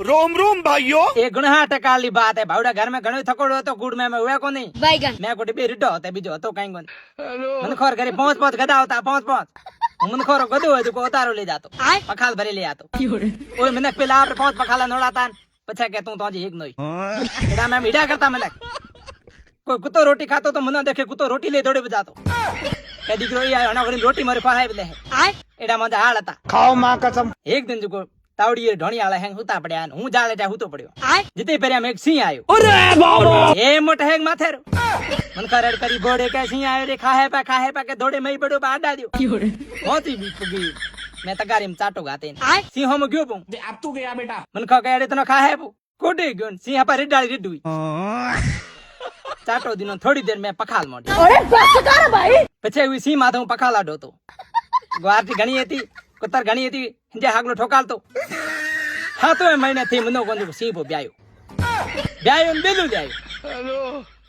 रोम रोम भाइयों। ये गुणहा टकाली बात है भावड़ा घर में घणो थकोड़ो હતો ગુડ में हुआ को नहीं मैं कोटी बे रिटो होते बीजो હતો काई कोनी मन खोर करे पहुंच गदा होता पहुंच मन खोर गदो है को उतारो ले जातो पखाल भरे ले आतो ओए મને પેલા આપણે પહોંચ પખાલા નોડાતા પછી કે તું તો એક નોઈ એડા मैं મીડા करता મને कोई कुत्तो रोटी खातो तो मना देखे कुत्तो रोटी ले दौड़े बजातो के दीकरो ये हणा घणी रोटी मारे खाए ले एडा मजा हाल था खाओ मां कसम। एक दिन जो तावड़ी ढोणी आला हेंग हुता पड़या हूं जाले जा हुतो पड़यो जिते पेरिया में एक सिंह आयो अरे बाबा ए मोटे हेंग माथे रो मन करेड़ करी बोड़े के सिंह आयो रे खाए पा के दौड़े मई पड़ो बा आडा दियो होती भी पुगी मैं तगारी में चाटो गाते सिंह में गयो पू अब तू गया बेटा मन खा के एड़े तनो खाए पू कोटे गयो सिंह पर रिडाली रिडुई चाटो दिनो थोड़ी देर में पखाल मोड़ी अरे बस कर भाई पछे हुई सिंह माथे हूं पखाला डोतो ग्वारती घणी हती कुतर घणी हती जे हागलो ठोकालतो हाँ तो महीने थी मनो कोन सिंह पो ब्यायो न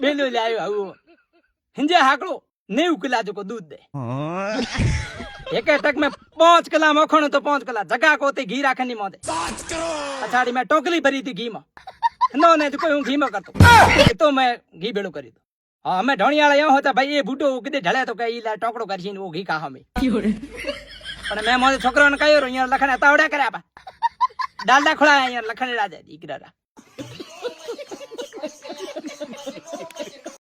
बेलू ले आयो आऊ हिंजे हाकलो 9 किला जो को दूध दे एक टक में 5 किला मखण तो 5 किला जगा को ते घी राखनी मोदे अछाड़ी में टोकली भरी थी घी में नो ने तो कोई घी में करतो तो मैं घी बेड़ो करी दो हां हमें ढोणी वाला यो होता भाई ये बूटो किदे ढळे तो कई ला टोकड़ो करशीन वो घी का हमें पण मैं मोदे छोकरो ने कयो रो यहाँ लखण तावड़ा करया पा डालडा खोला यहाँ लखण राजा दीकरा